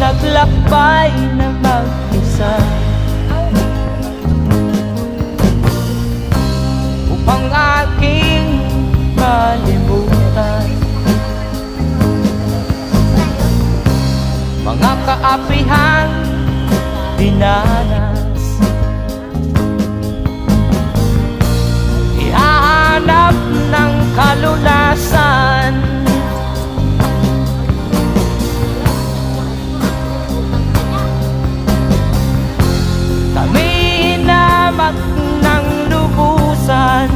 naglakbay na mag-isa upang aking malimutan mga kaapihang dinanas. Ihahanap ng kalulasan kami hinamak ng lubusan,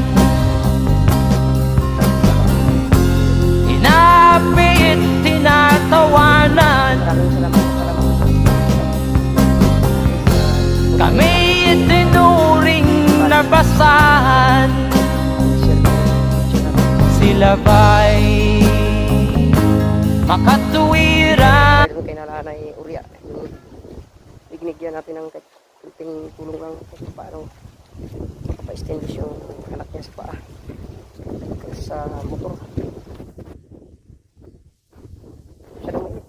inapit, tinatawanan, kami itinuring na basahan. Sila ba'y makatuwiran? Mayroon kay Nanay Urya, binigyan natin ng kunting tulong lang kung paano makapa-establish yung anak niya sa paa sa motor. Siya naman yun.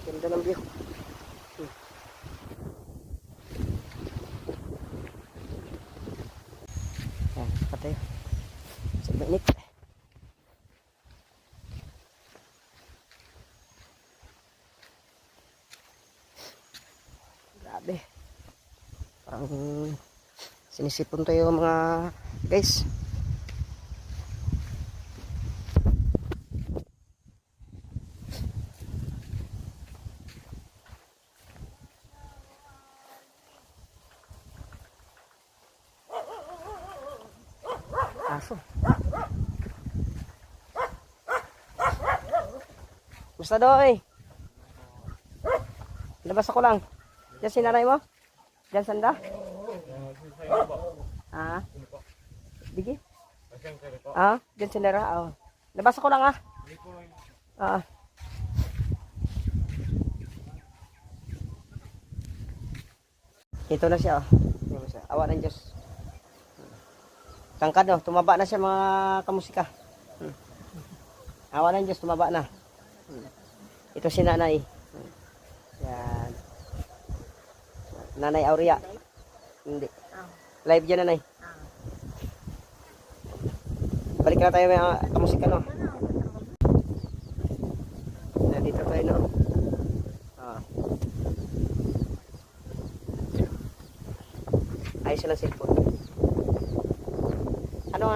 Ganda ng view. Yan, patay. Sa mainit. Grabe. Parang sinisipon tayo mga guys. Aso. Gusto doy. Labas ako lang. Diyan si nanay mo? Diyan sanda? Ah. Bigi? Ah, diyan si Nera. Oh. Labas ako lang ah. Ah. Ito na siya oh. Awa ng Diyos. Tangkad oh, tumaba na siya mga kamusika. Awa ng Diyos, tumaba na. Ito si nanay. Yan. Nanay Aurea. Hindi. Live dyan nanay. Balik na tayo mga kamusika no. Dito tayo no. Ayos lang cellphone. Ano